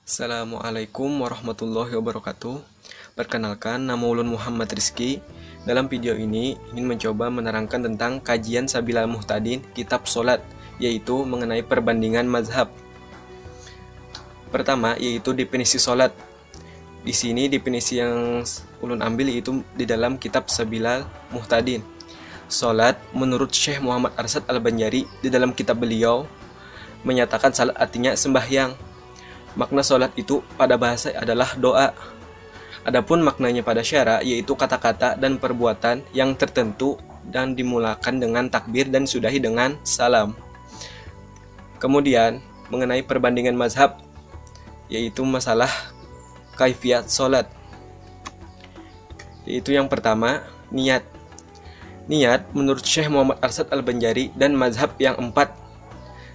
Assalamualaikum warahmatullahi wabarakatuh. Perkenalkan, nama ulun Muhammad Rizky. Dalam video ini ingin mencoba menerangkan tentang kajian Sabilal Muhtadin kitab Solat, yaitu mengenai perbandingan mazhab. Pertama, yaitu definisi solat. Di sini definisi yang ulun ambil yaitu di dalam kitab Sabilal Muhtadin. Solat menurut Syekh Muhammad Arsyad Al-Banjari di dalam kitab beliau menyatakan salat artinya sembahyang. Makna sholat itu pada bahasa adalah doa. Adapun maknanya pada syara yaitu kata-kata dan perbuatan yang tertentu dan dimulakan dengan takbir dan sudahi dengan salam. Kemudian mengenai perbandingan mazhab yaitu masalah kaifiyat sholat. Yaitu yang pertama, niat. Niat menurut Syekh Muhammad Arsyad Al-Banjari dan mazhab yang empat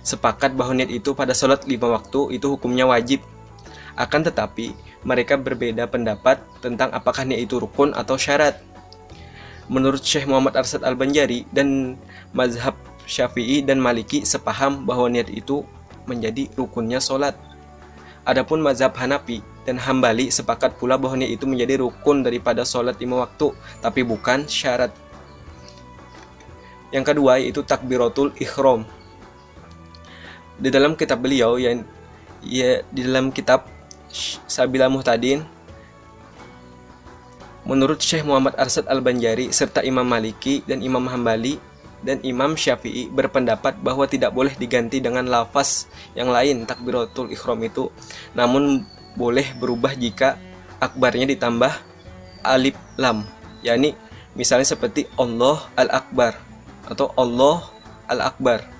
sepakat bahwa niat itu pada sholat 5 waktu itu hukumnya wajib. Akan tetapi mereka berbeda pendapat tentang apakah niat itu rukun atau syarat. Menurut Syekh Muhammad Arsyad Al-Banjari dan mazhab Syafi'i dan Maliki sepaham bahwa niat itu menjadi rukunnya sholat. Adapun mazhab Hanafi dan Hambali sepakat pula bahwa niat itu menjadi rukun daripada sholat 5 waktu, tapi bukan syarat. Yang kedua yaitu takbiratul ihram. Di dalam kitab beliau di dalam kitab Sabilal Muhtadin, menurut Syekh Muhammad Arsyad Al-Banjari serta Imam Maliki dan Imam Hambali dan Imam Syafi'i berpendapat bahwa tidak boleh diganti dengan lafaz yang lain takbiratul ihram itu, namun boleh berubah jika akbarnya ditambah alif lam, yakni misalnya seperti Allah Al-Akbar atau Allah Al-Akbar.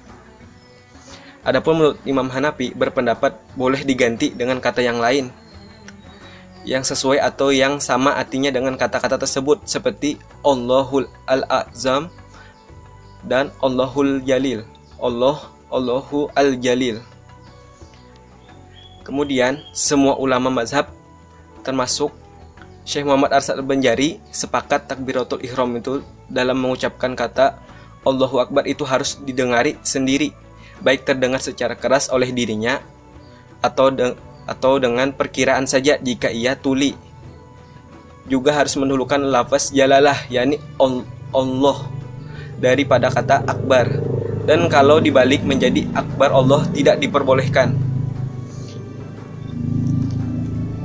Adapun menurut Imam Hanafi berpendapat boleh diganti dengan kata yang lain yang sesuai atau yang sama artinya dengan kata-kata tersebut, seperti Allahul Al-Azam dan Allahul Jalil. Allahu Al-Jalil. Kemudian semua ulama mazhab termasuk Syekh Muhammad Arsyad Al-Banjari sepakat takbiratul ihram itu dalam mengucapkan kata Allahu Akbar itu harus didengari sendiri, baik terdengar secara keras oleh dirinya atau dengan perkiraan saja jika ia tuli. Juga harus mendahulukan lafaz jalalah, yakni Allah daripada kata akbar. Dan kalau dibalik menjadi akbar Allah tidak diperbolehkan.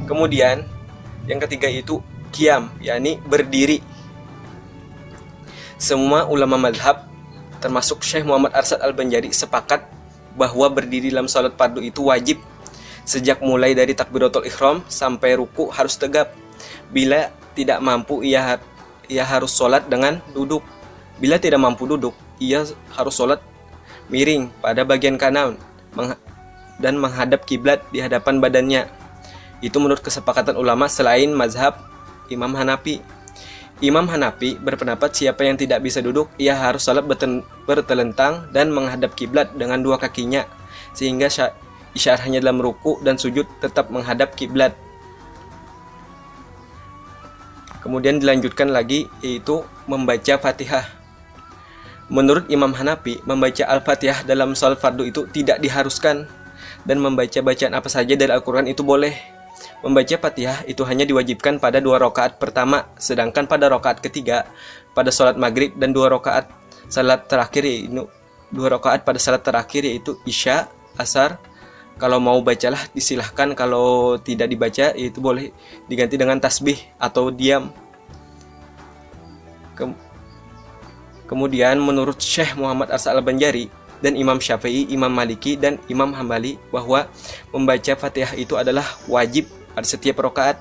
Kemudian yang ketiga itu qiyam, yakni berdiri. Semua ulama mazhab termasuk Syekh Muhammad Arsyad Al-Banjari sepakat bahwa berdiri dalam salat fardu itu wajib. Sejak mulai dari takbiratul ihram sampai ruku harus tegap. Bila tidak mampu ia harus salat dengan duduk. Bila tidak mampu duduk, ia harus salat miring pada bagian kanan dan menghadap kiblat di hadapan badannya. Itu menurut kesepakatan ulama selain mazhab Imam Hanafi. Imam Hanafi berpendapat siapa yang tidak bisa duduk, ia harus salat bertelentang dan menghadap kiblat dengan dua kakinya, sehingga isyarahnya dalam ruku dan sujud tetap menghadap kiblat. Kemudian dilanjutkan lagi yaitu membaca Fatihah. Menurut Imam Hanafi, membaca Al-Fatihah dalam salat fardu itu tidak diharuskan, dan membaca bacaan apa saja dari Al-Quran itu boleh. Membaca Fatihah itu hanya diwajibkan pada 2 rakaat pertama, sedangkan pada rakaat ketiga pada salat maghrib dan 2 rakaat salat terakhir yaitu 2 rakaat pada salat terakhir yaitu Isya, Asar. Kalau mau bacalah disilahkan, kalau tidak dibaca itu boleh diganti dengan tasbih atau diam. Kemudian menurut Syekh Muhammad Arsyad Al-Banjari dan Imam Syafi'i, Imam Maliki dan Imam Hambali bahwa membaca Fatihah itu adalah wajib pada setiap rakaat.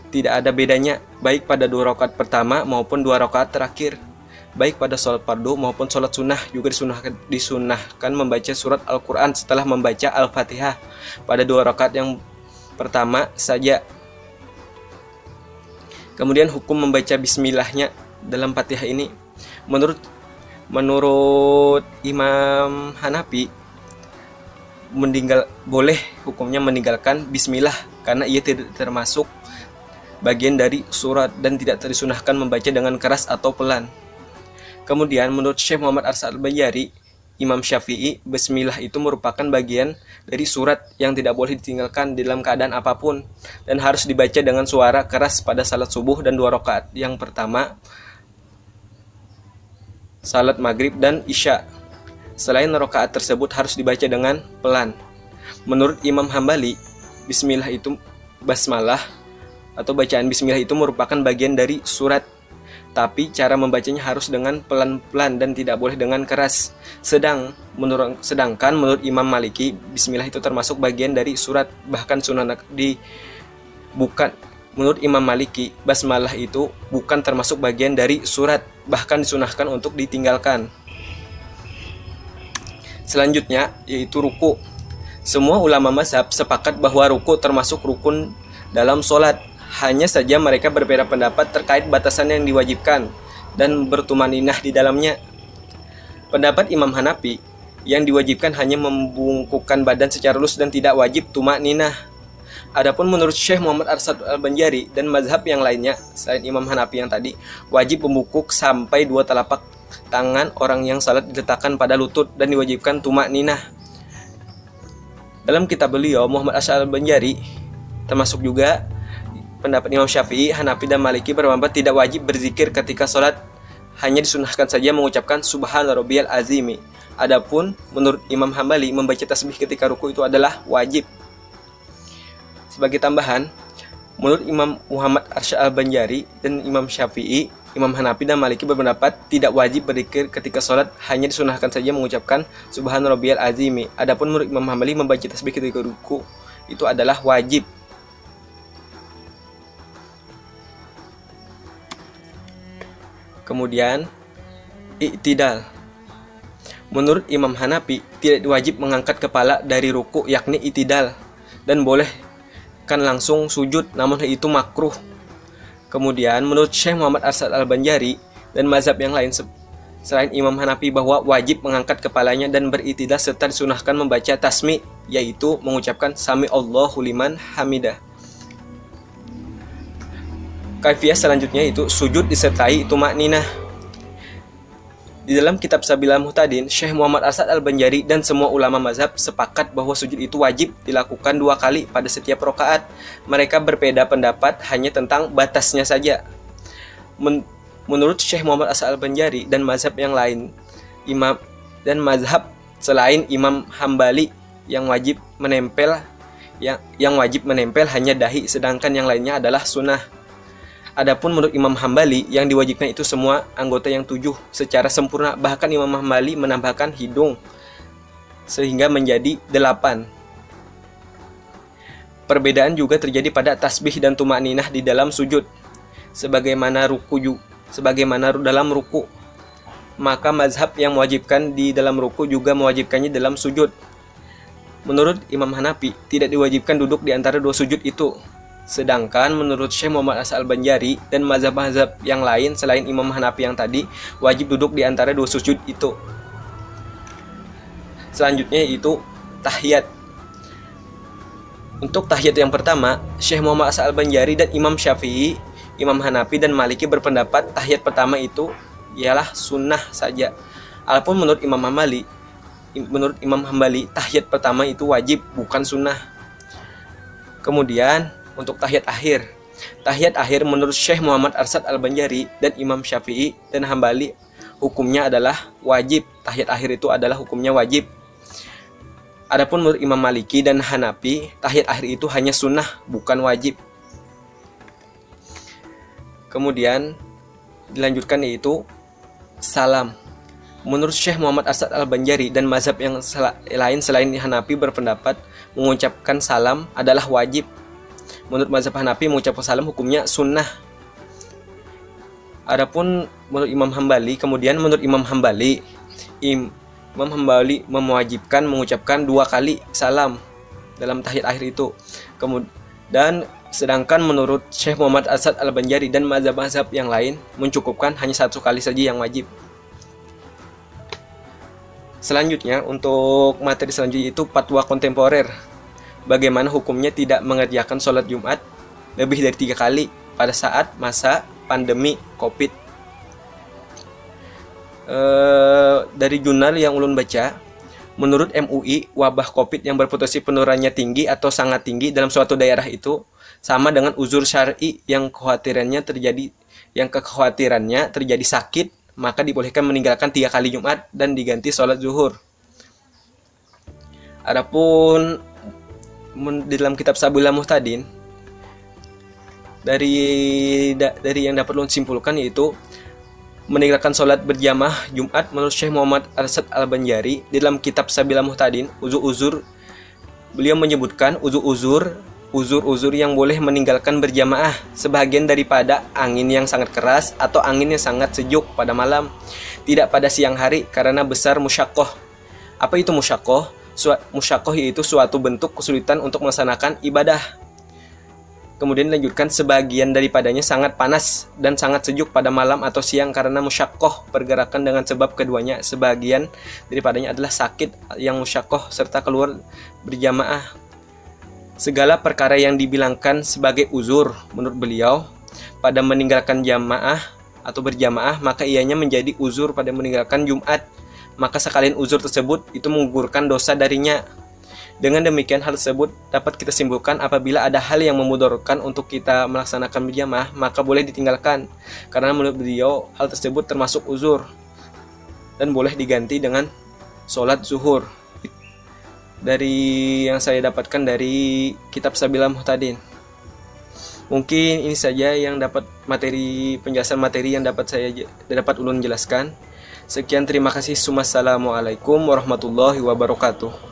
Tidak ada bedanya baik pada 2 rakaat pertama maupun 2 rakaat terakhir. Baik pada sholat fardu maupun sholat sunnah juga disunahkan membaca surat Al-Quran setelah membaca Al-Fatihah pada 2 rakaat yang pertama saja. Kemudian hukum membaca bismillahnya dalam Fatihah ini menurut Imam Hanafi boleh hukumnya meninggalkan bismillah karena ia tidak termasuk bagian dari surat dan tidak disunahkan membaca dengan keras atau pelan. Kemudian menurut Syekh Muhammad Arsyad Al-Banjari Imam Syafi'i, Bismillah itu merupakan bagian dari surat yang tidak boleh ditinggalkan dalam keadaan apapun dan harus dibaca dengan suara keras pada salat subuh dan 2 rakaat. Yang pertama, salat maghrib dan isya. Selain rakaat tersebut harus dibaca dengan pelan. Menurut Imam Hambali, Bismillah itu basmalah atau bacaan Bismillah itu merupakan bagian dari surat. Tapi cara membacanya harus dengan pelan-pelan dan tidak boleh dengan keras. Sedangkan menurut Imam Maliki, Bismillah itu termasuk bagian dari surat, bahkan menurut Imam Maliki, basmalah itu bukan termasuk bagian dari surat, bahkan disunahkan untuk ditinggalkan. Selanjutnya yaitu ruku. Semua ulama mazhab sepakat bahwa ruku termasuk rukun dalam sholat. Hanya saja mereka berbeda pendapat terkait batasan yang diwajibkan dan bertumaninah di dalamnya. Pendapat Imam Hanafi, yang diwajibkan hanya membungkukkan badan secara lurus dan tidak wajib tumaninah. Adapun menurut Syekh Muhammad Arsyad Al-Banjari dan mazhab yang lainnya selain Imam Hanafi yang tadi, wajib membungkuk sampai 2 telapak tangan orang yang salat diletakkan pada lutut dan diwajibkan tumaninah. Dalam kitab beliau, Muhammad Arsyad Al-Banjari, termasuk juga pendapat Imam Syafi'i, Hanafi, dan Maliki berpendapat tidak wajib berzikir ketika sholat, hanya disunahkan saja mengucapkan Subhana Rabbiyal Azimi. Adapun menurut Imam Hambali, membaca tasbih ketika ruku itu adalah wajib. Sebagai tambahan, menurut Imam Muhammad Arsyad Al-Banjari dan Imam Syafi'i, Imam Hanafi dan Maliki berpendapat tidak wajib berzikir ketika sholat, hanya disunahkan saja mengucapkan Subhana Rabbiyal Azimi. Adapun menurut Imam Hambali, membaca tasbih ketika ruku itu adalah wajib. Kemudian i'tidal. Menurut Imam Hanafi, tidak wajib mengangkat kepala dari ruku, yakni i'tidal, dan boleh kan langsung sujud, namun itu makruh. Kemudian menurut Syekh Muhammad Arsyad Al-Banjari dan mazhab yang lain selain Imam Hanafi bahwa wajib mengangkat kepalanya dan beritidal serta disunahkan membaca tasmi, yaitu mengucapkan Sami Allahu liman hamidah. Kaifiyah selanjutnya itu sujud disertai tumakninah. Di dalam kitab Sabilal Muhtadin, Syekh Muhammad Arsyad Al-Banjari dan semua ulama mazhab sepakat bahwa sujud itu wajib dilakukan 2 kali pada setiap rakaat. Mereka berbeda pendapat hanya tentang batasnya saja. Menurut Syekh Muhammad Arsyad Al-Banjari dan mazhab yang lain, mazhab selain Imam Hambali yang wajib menempel hanya dahi, sedangkan yang lainnya adalah sunnah. Adapun menurut Imam Hambali, yang diwajibkan itu semua anggota yang 7 secara sempurna, bahkan Imam Hambali menambahkan hidung sehingga menjadi 8. Perbedaan juga terjadi pada tasbih dan tumakninah di dalam sujud. Sebagaimana dalam ruku, maka mazhab yang mewajibkan di dalam ruku juga mewajibkannya dalam sujud. Menurut Imam Hanafi, tidak diwajibkan duduk di antara 2 sujud itu. Sedangkan menurut Syekh Muhammad Arsyad Al-Banjari dan mazhab-mazhab yang lain selain Imam Hanafi yang tadi, wajib duduk di antara 2 sujud itu. Selanjutnya yaitu tahiyat. Untuk tahiyat yang pertama, Syekh Muhammad Arsyad Al-Banjari dan Imam Syafi'i, Imam Hanafi dan Maliki berpendapat tahiyat pertama itu ialah sunnah saja. Adapun menurut Imam Hambali, tahiyat pertama itu wajib, bukan sunnah. Kemudian untuk tahiyat akhir menurut Syekh Muhammad Arsyad Al-Banjari dan Imam Syafi'i dan Hambali hukumnya adalah wajib. Tahiyat akhir itu adalah hukumnya wajib. Adapun menurut Imam Maliki dan Hanafi, tahiyat akhir itu hanya sunnah, bukan wajib. Kemudian dilanjutkan yaitu salam. Menurut Syekh Muhammad Arsyad Al-Banjari dan mazhab yang lain selain Hanafi berpendapat mengucapkan salam adalah wajib. Menurut mazhab Hanafi, mengucapkan salam hukumnya sunnah. Adapun menurut Imam Hambali, menurut Imam Hambali mewajibkan mengucapkan 2 kali salam dalam tahiyat akhir itu. Dan sedangkan menurut Syekh Muhammad Arsyad Al-Banjari dan mazhab-mazhab yang lain mencukupkan hanya 1 kali saja yang wajib. Selanjutnya, untuk materi selanjutnya itu fatwa kontemporer. Bagaimana hukumnya tidak mengerjakan sholat Jumat lebih dari 3 kali pada saat masa pandemi COVID. Dari jurnal yang ulun baca, menurut MUI, wabah COVID yang berpotensi penularannya tinggi atau sangat tinggi dalam suatu daerah itu sama dengan uzur syar'i yang kekhawatirannya terjadi sakit, maka dibolehkan meninggalkan 3 kali Jumat dan diganti sholat zuhur. Adapun di dalam kitab Sabilul Muhtadin, dari yang dapat ulun simpulkan yaitu meninggalkan sholat berjamaah Jumat menurut Syekh Muhammad Arsyad Al-Banjari di dalam kitab Sabilul Muhtadin, uzur-uzur, beliau menyebutkan uzur-uzur yang boleh meninggalkan berjamaah, sebagian daripada angin yang sangat keras atau angin yang sangat sejuk pada malam, tidak pada siang hari karena besar musyaqqah. Apa itu musyaqqah? Musyaqqah yaitu suatu bentuk kesulitan untuk melaksanakan ibadah. Kemudian dilanjutkan, sebagian daripadanya sangat panas dan sangat sejuk pada malam atau siang karena musyaqqah pergerakan dengan sebab keduanya. Sebagian daripadanya adalah sakit yang musyaqqah serta keluar berjamaah. Segala perkara yang dibilangkan sebagai uzur menurut beliau pada meninggalkan jamaah atau berjamaah, maka ianya menjadi uzur pada meninggalkan Jumat. Maka sekalian uzur tersebut itu menggugurkan dosa darinya. Dengan demikian, hal tersebut dapat kita simpulkan apabila ada hal yang memudaratkan untuk kita melaksanakan berjamaah, maka boleh ditinggalkan. Karena menurut beliau, hal tersebut termasuk uzur dan boleh diganti dengan sholat zuhur. Dari yang saya dapatkan dari kitab Sabilul Muhtadin. Mungkin ini saja yang dapat penjelasan materi yang dapat ulun jelaskan. Sekian, terima kasih. Wassalamualaikum warahmatullahi wabarakatuh.